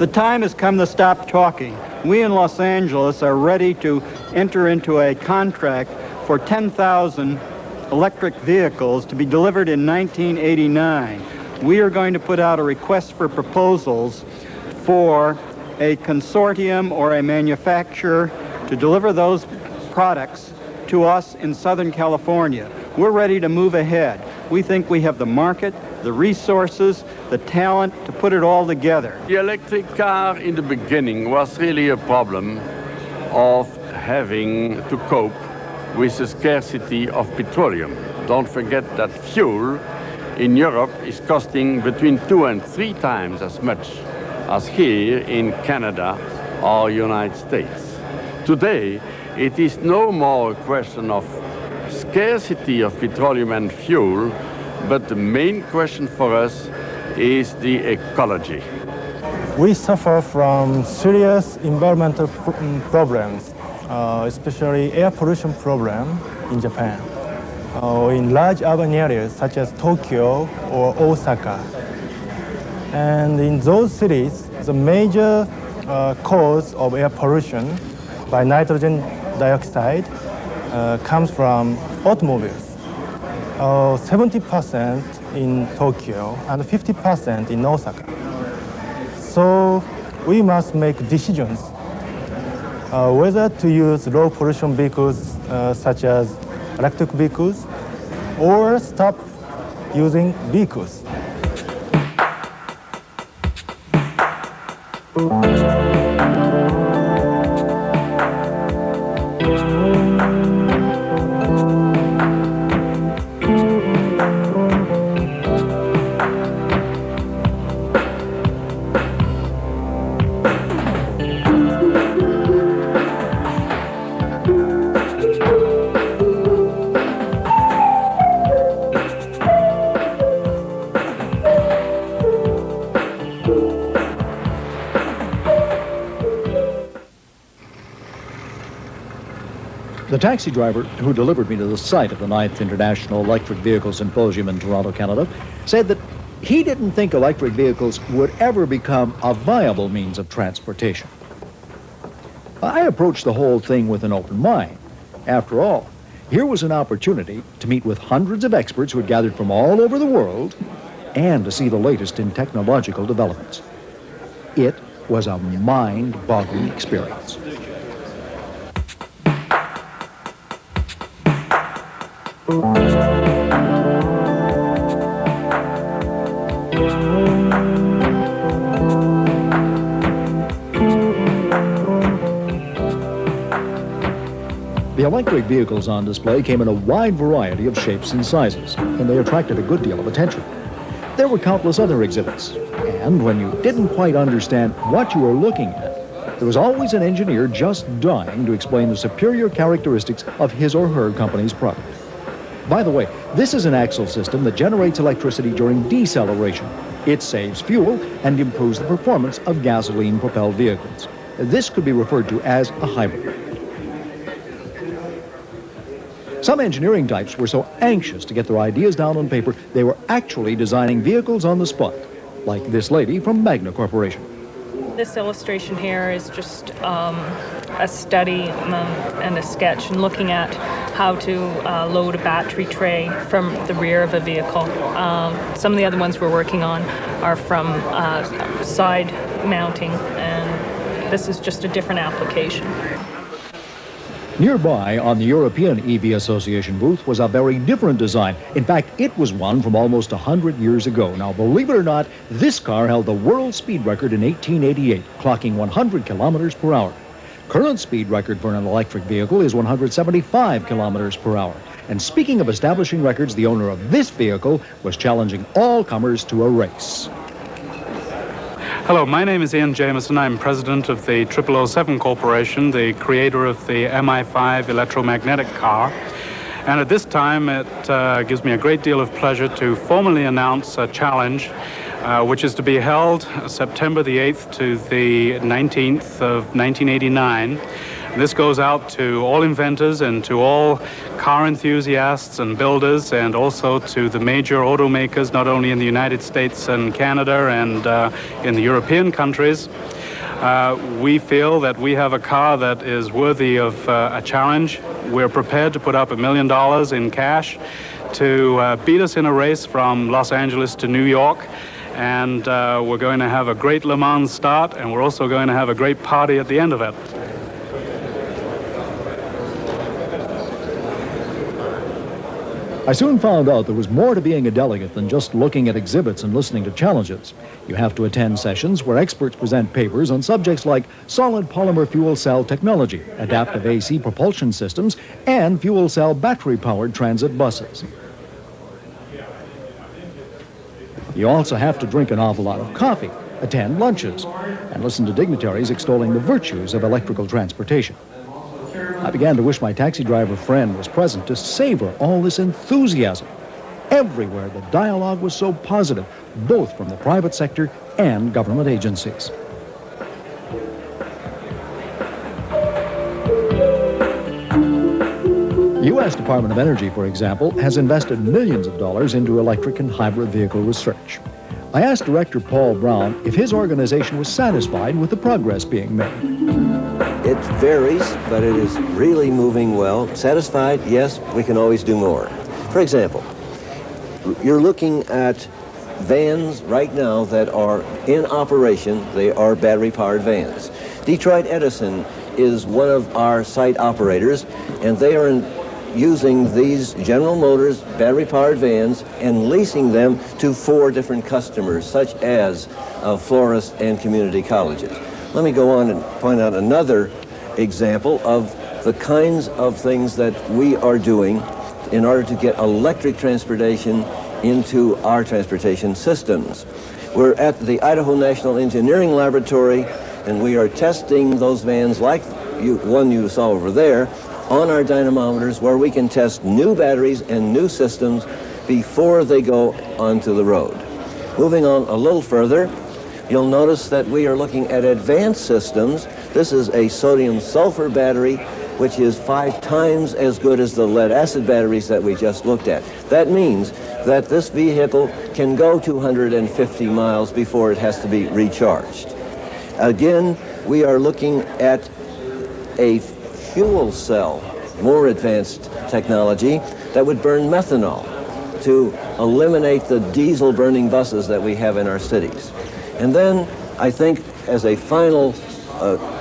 The time has come to stop talking. We in Los Angeles are ready to enter into a contract for 10,000 electric vehicles to be delivered in 1989. We are going to put out a request for proposals for a consortium or a manufacturer to deliver those products to us in Southern California. We're ready to move ahead. We think we have the market, the resources, the talent to put it all together. The electric car in the beginning was really a problem of having to cope with the scarcity of petroleum. Don't forget that fuel in Europe is costing between 2 and 3 times as much as here in Canada or United States. Today, it is no more a question of scarcity of petroleum and fuel, but the main question for us is the ecology. We suffer from serious environmental problems, especially air pollution problem in Japan, in large urban areas such as Tokyo or Osaka. And in those cities, the major cause of air pollution by nitrogen dioxide comes from automobiles. 70% in Tokyo and 50% in Osaka. So we must make decisions whether to use low pollution vehicles such as electric vehicles or stop using vehicles. The taxi driver who delivered me to the site of the 9th International Electric Vehicle Symposium in Toronto, Canada, said that he didn't think electric vehicles would ever become a viable means of transportation. I approached the whole thing with an open mind. After all, here was an opportunity to meet with hundreds of experts who had gathered from all over the world and to see the latest in technological developments. It was a mind-boggling experience. The electric vehicles on display came in a wide variety of shapes and sizes, and they attracted a good deal of attention. There were countless other exhibits, and when you didn't quite understand what you were looking at, there was always an engineer just dying to explain the superior characteristics of his or her company's product. By the way, this is an axle system that generates electricity during deceleration. It saves fuel and improves the performance of gasoline-propelled vehicles. This could be referred to as a hybrid. Some engineering types were so anxious to get their ideas down on paper, they were actually designing vehicles on the spot, like this lady from Magna Corporation. This illustration here is just a study and a sketch and looking at how to load a battery tray from the rear of a vehicle. Some of the other ones we're working on are from side mounting, and this is just a different application. Nearby on the European EV Association booth was a very different design. In fact, it was one from almost 100 years ago. Now, believe it or not, this car held the world speed record in 1888, clocking 100 kilometers per hour. Current speed record for an electric vehicle is 175 kilometers per hour. And speaking of establishing records, the owner of this vehicle was challenging all comers to a race. Hello, my name is Ian Jameson. I'm president of the 0007 Corporation, the creator of the MI5 electromagnetic car. And at this time, it gives me a great deal of pleasure to formally announce a challenge which is to be held September the 8th to the 19th of 1989 This goes out to all inventors and to all car enthusiasts and builders, and also to the major automakers, not only in the United States and Canada and in the European countries. We feel that we have a car that is worthy of a challenge. We're prepared to put up $1 million in cash to beat us in a race from Los Angeles to New York. And we're going to have a great Le Mans start, and we're also going to have a great party at the end of it. I soon found out there was more to being a delegate than just looking at exhibits and listening to challenges. You have to attend sessions where experts present papers on subjects like solid polymer fuel cell technology, adaptive AC propulsion systems, and fuel cell battery-powered transit buses. You also have to drink an awful lot of coffee, attend lunches, and listen to dignitaries extolling the virtues of electrical transportation. I began to wish my taxi driver friend was present to savor all this enthusiasm. Everywhere the dialogue was so positive, both from the private sector and government agencies. The U.S. Department of Energy, for example, has invested millions of dollars into electric and hybrid vehicle research. I asked Director Paul Brown if his organization was satisfied with the progress being made. It varies, but it is really moving well. Satisfied? Yes, we can always do more. For example, you're looking at vans right now that are in operation. They are battery-powered vans. Detroit Edison is one of our site operators, and they are using these General Motors battery-powered vans and leasing them to 4 different customers, such as florists and community colleges. Let me go on and point out another example of the kinds of things that we are doing in order to get electric transportation into our transportation systems. We're at the Idaho National Engineering Laboratory, and we are testing those vans like one you saw over there on our dynamometers, where we can test new batteries and new systems before they go onto the road. Moving on a little further, you'll notice that we are looking at advanced systems. This is a sodium-sulfur battery, which is 5 times as good as the lead-acid batteries that we just looked at. That means that this vehicle can go 250 miles before it has to be recharged. Again, we are looking at a fuel cell, more advanced technology, that would burn methanol to eliminate the diesel-burning buses that we have in our cities. And then, I think, as a final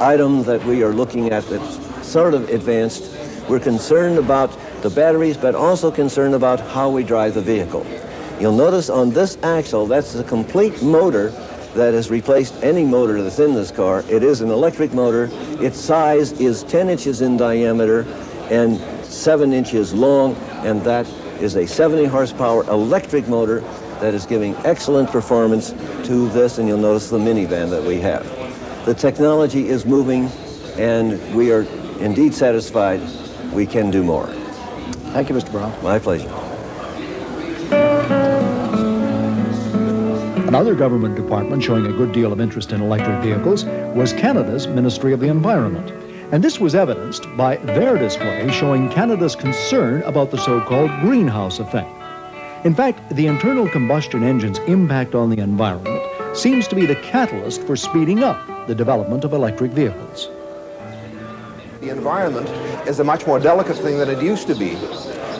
item that we are looking at that's sort of advanced, we're concerned about the batteries, but also concerned about how we drive the vehicle. You'll notice on this axle, that's the complete motor that has replaced any motor that's in this car. It is an electric motor. Its size is 10 inches in diameter and 7 inches long, and that is a 70 horsepower electric motor that is giving excellent performance to this, and you'll notice the minivan that we have. The technology is moving, and we are indeed satisfied we can do more. Thank you, Mr. Brown. My pleasure. Another government department showing a good deal of interest in electric vehicles was Canada's Ministry of the Environment. And this was evidenced by their display showing Canada's concern about the so-called greenhouse effect. In fact, the internal combustion engine's impact on the environment seems to be the catalyst for speeding up the development of electric vehicles. The environment is a much more delicate thing than it used to be.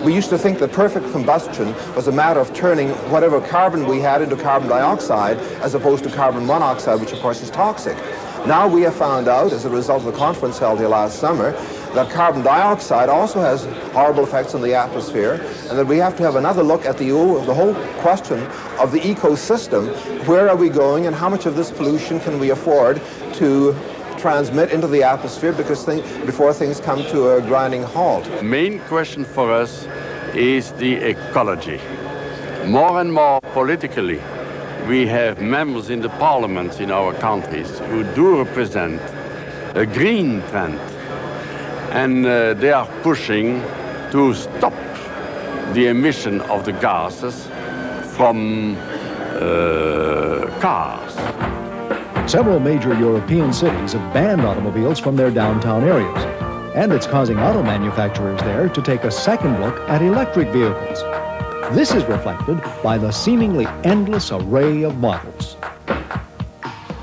We used to think that perfect combustion was a matter of turning whatever carbon we had into carbon dioxide as opposed to carbon monoxide, which of course is toxic. Now we have found out, as a result of the conference held here last summer, that carbon dioxide also has horrible effects on the atmosphere, and that we have to have another look at the whole question of the ecosystem. Where are we going, and how much of this pollution can we afford to transmit into the atmosphere before things come to a grinding halt? The main question for us is the ecology. More and more politically, we have members in the parliaments in our countries who do represent a green trend, and they are pushing to stop the emission of the gases from cars. Several major European cities have banned automobiles from their downtown areas. And it's causing auto manufacturers there to take a second look at electric vehicles. This is reflected by the seemingly endless array of models.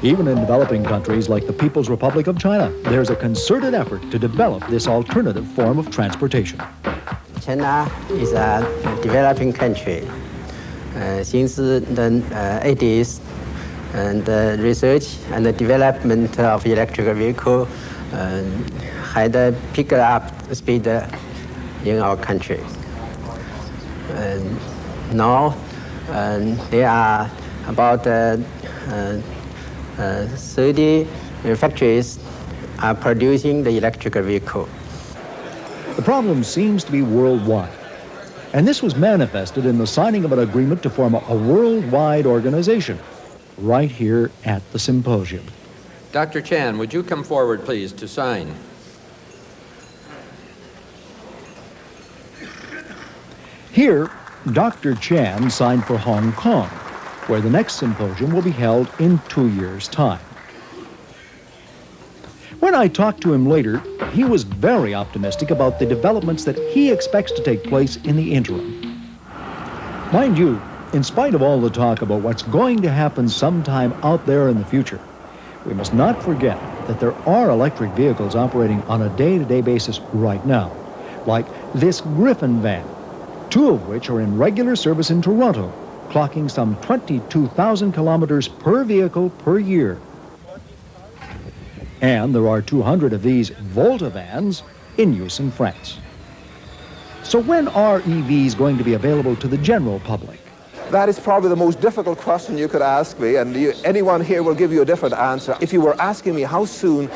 Even in developing countries like the People's Republic of China, there's a concerted effort to develop this alternative form of transportation. China is a developing country. Since the 80s, and the research and the development of electric vehicle had picked up speed in our country. And now there are about 30 factories are producing the electric vehicle. The problem seems to be worldwide. And this was manifested in the signing of an agreement to form a worldwide organization right here at the symposium. Dr. Chan, would you come forward, please, to sign? Here, Dr. Chan signed for Hong Kong, where the next symposium will be held in 2 years' time. When I talked to him later, he was very optimistic about the developments that he expects to take place in the interim. Mind you, in spite of all the talk about what's going to happen sometime out there in the future, we must not forget that there are electric vehicles operating on a day-to-day basis right now, like this Griffin van, 2 of which are in regular service in Toronto, clocking some 22,000 kilometers per vehicle per year. And there are 200 of these Volta vans in use in France. So when are EVs going to be available to the general public? That is probably the most difficult question you could ask me, and anyone here will give you a different answer. If you were asking me how soon,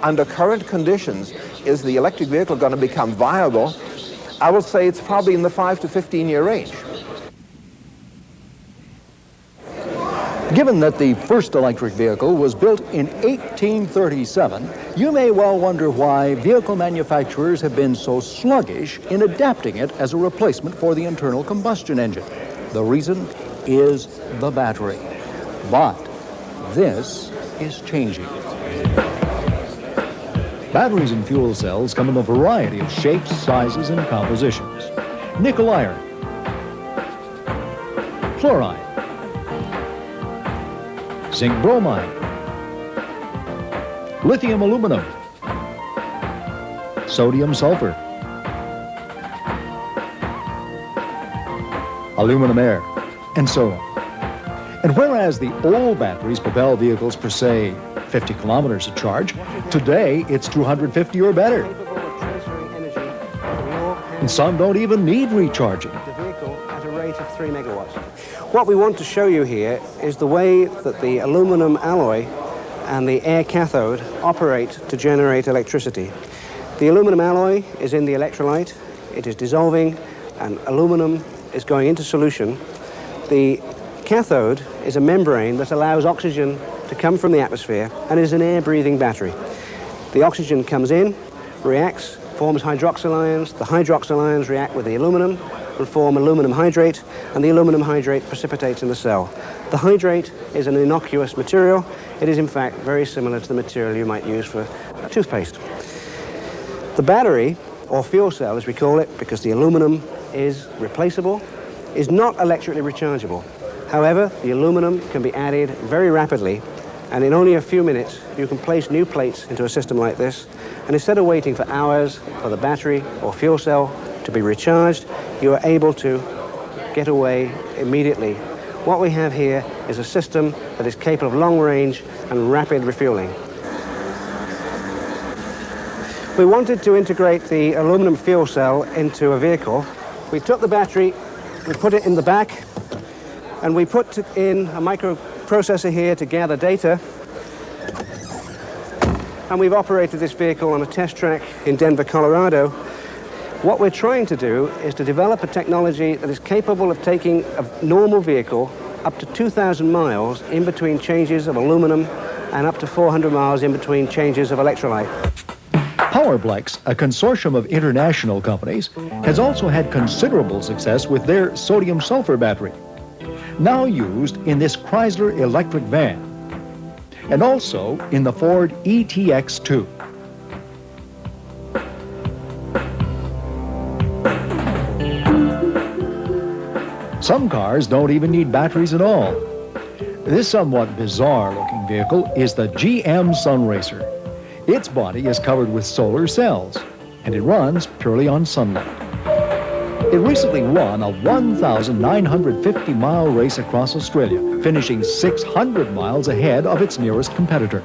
under current conditions, is the electric vehicle going to become viable, I will say it's probably in the 5 to 15 year range. Given that the first electric vehicle was built in 1837, you may well wonder why vehicle manufacturers have been so sluggish in adapting it as a replacement for the internal combustion engine. The reason is the battery. But this is changing. Batteries and fuel cells come in a variety of shapes, sizes, and compositions. Nickel iron, chloride, zinc bromide, lithium aluminum, sodium sulfur, aluminum air, and so on. And whereas the old batteries propel vehicles for, say, 50 kilometers a charge, today it's 250 or better. And some don't even need recharging. The vehicle at a rate of 3 megawatts. What we want to show you here is the way that the aluminum alloy and the air cathode operate to generate electricity. The aluminum alloy is in the electrolyte, it is dissolving, and aluminum is going into solution. The cathode is a membrane that allows oxygen to come from the atmosphere and is an air-breathing battery. The oxygen comes in, reacts, forms hydroxyl ions. The hydroxyl ions react with the aluminum and form aluminum hydrate, and the aluminum hydrate precipitates in the cell. The hydrate is an innocuous material. It is in fact very similar to the material you might use for toothpaste. The battery, or fuel cell as we call it, because the aluminum is replaceable, is not electrically rechargeable. However, the aluminum can be added very rapidly, and in only a few minutes you can place new plates into a system like this, and instead of waiting for hours for the battery or fuel cell to be recharged, you are able to get away immediately. What we have here is a system that is capable of long range and rapid refueling. We wanted to integrate the aluminum fuel cell into a vehicle. We took the battery, we put it in the back, and we put in a microprocessor here to gather data. And we've operated this vehicle on a test track in Denver, Colorado. What we're trying to do is to develop a technology that is capable of taking a normal vehicle up to 2,000 miles in between changes of aluminum and up to 400 miles in between changes of electrolyte. Powerplex, a consortium of international companies, has also had considerable success with their sodium sulfur battery, now used in this Chrysler electric van, and also in the Ford ETX2. Some cars don't even need batteries at all. This somewhat bizarre-looking vehicle is the GM Sunracer. Its body is covered with solar cells, and it runs purely on sunlight. It recently won a 1,950-mile race across Australia, finishing 600 miles ahead of its nearest competitor.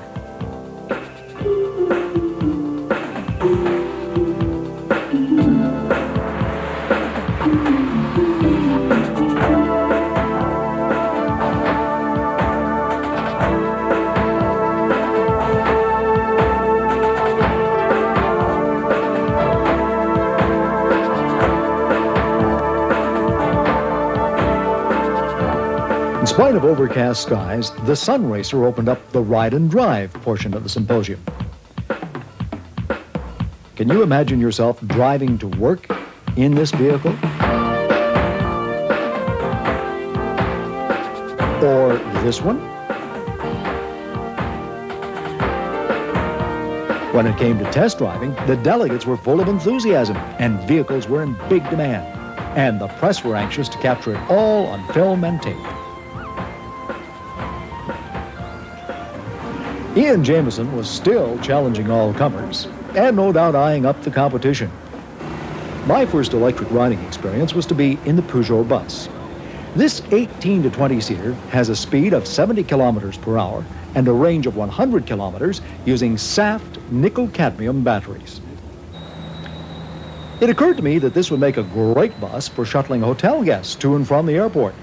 In spite of overcast skies, the Sunracer opened up the ride and drive portion of the symposium. Can you imagine yourself driving to work in this vehicle? Or this one? When it came to test driving, the delegates were full of enthusiasm and vehicles were in big demand. And the press were anxious to capture it all on film and tape. Ian Jameson was still challenging all comers, and no doubt eyeing up the competition. My first electric riding experience was to be in the Peugeot bus. This 18 to 20-seater has a speed of 70 kilometers per hour and a range of 100 kilometers using Saft nickel-cadmium batteries. It occurred to me that this would make a great bus for shuttling hotel guests to and from the airport.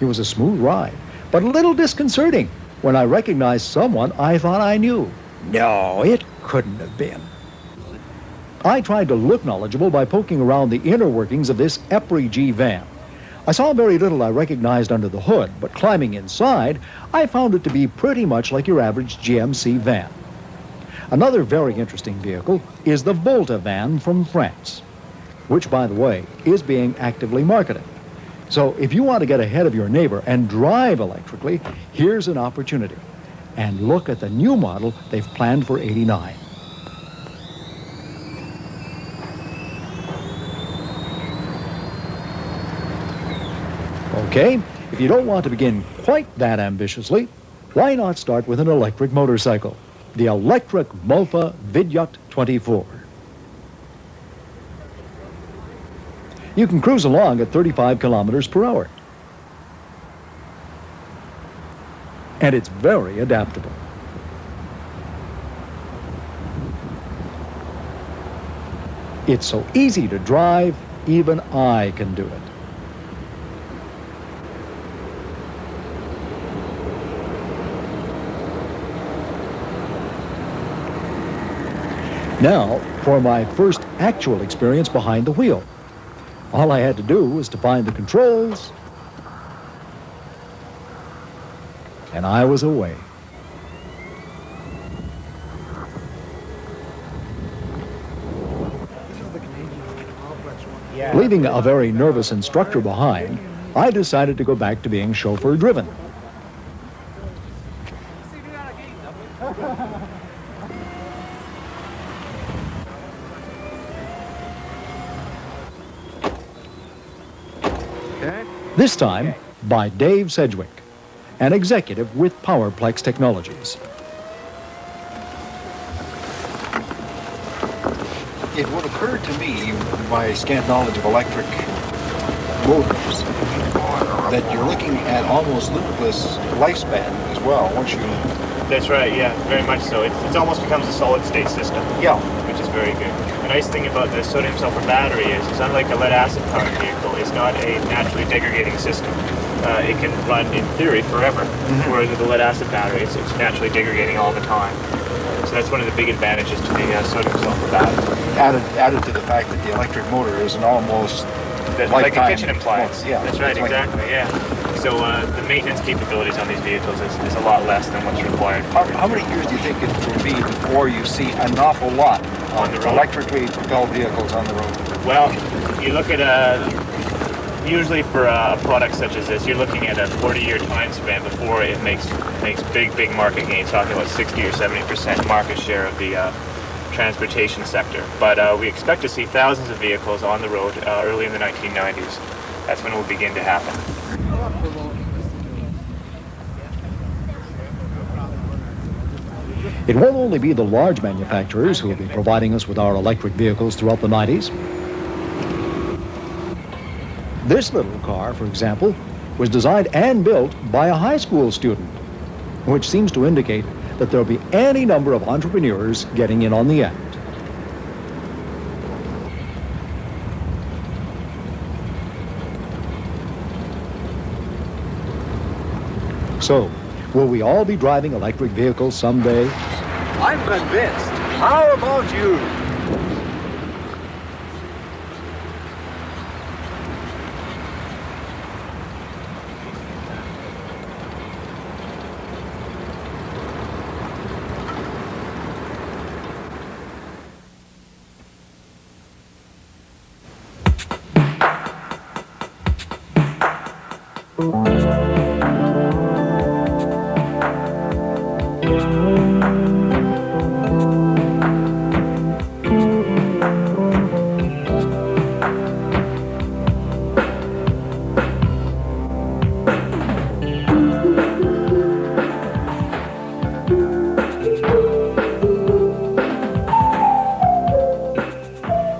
It was a smooth ride, but a little disconcerting when I recognized someone I thought I knew. No, it couldn't have been. I tried to look knowledgeable by poking around the inner workings of this EPRI-G van. I saw very little I recognized under the hood, but climbing inside, I found it to be pretty much like your average GMC van. Another very interesting vehicle is the Volta van from France, which, by the way, is being actively marketed. So if you want to get ahead of your neighbor and drive electrically, here's an opportunity. And look at the new model they've planned for '89. Okay, if you don't want to begin quite that ambitiously, why not start with an electric motorcycle? The electric Mofa Vidyut 24. You can cruise along at 35 kilometers per hour. And it's very adaptable. It's so easy to drive, even I can do it. Now, for my first actual experience behind the wheel. All I had to do was to find the controls, and I was away. Leaving a very nervous instructor behind, I decided to go back to being chauffeur-driven. This time by Dave Sedgwick, an executive with Powerplex Technologies. It would occur to me, my scant knowledge of electric motors, that you're looking at almost limitless lifespan as well once you... That's right, yeah, very much so. It almost becomes a solid-state system. Yeah. Which is very good. The nice thing about the sodium-sulfur battery is unlike a lead-acid-powered vehicle, it's not a naturally degrading system. It can run, in theory, forever, whereas with the lead-acid battery, it's naturally degrading all the time. So that's one of the big advantages to the sodium-sulfur battery. Added to the fact that the electric motor is an almost like a kitchen appliance. Yeah, that's right, exactly, yeah. So the maintenance capabilities on these vehicles is a lot less than what's required. How many years do you think it will be before you see an awful lot on the road? Electrically propelled vehicles on the road? Well, you look at usually for a product such as this, you're looking at a 40-year time span before it makes big market gains, talking about 60 or 70% market share of the transportation sector. But we expect to see thousands of vehicles on the road early in the 1990s. that's when it will begin to happen. It won't only be the large manufacturers who will be providing us with our electric vehicles throughout the 90s. This little car, for example, was designed and built by a high school student, which seems to indicate that there'll be any number of entrepreneurs getting in on the act. So, will we all be driving electric vehicles someday? I'm convinced. How about you?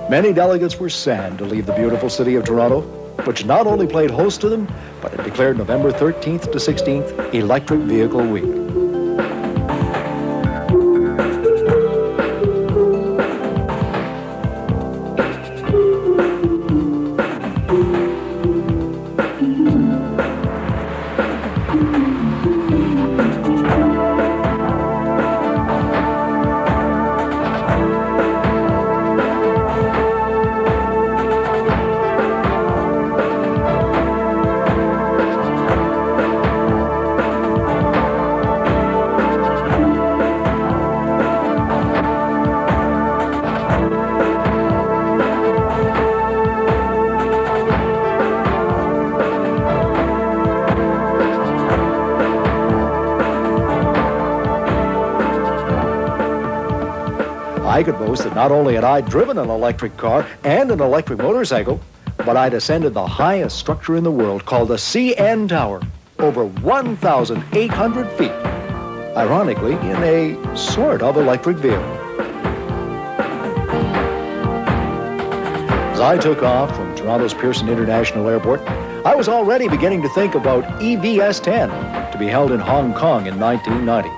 Many delegates were sad to leave the beautiful city of Toronto, which not only played host to them, but it declared November 13th to 16th Electric Vehicle Week. I could boast that not only had I driven an electric car and an electric motorcycle, but I'd ascended the highest structure in the world called the CN Tower, over 1,800 feet, ironically in a sort of electric vehicle. As I took off from Toronto's Pearson International Airport, I was already beginning to think about EVS-9 to be held in Hong Kong in 1990.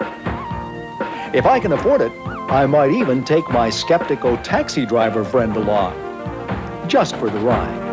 If I can afford it, I might even take my skeptical taxi driver friend along, just for the ride.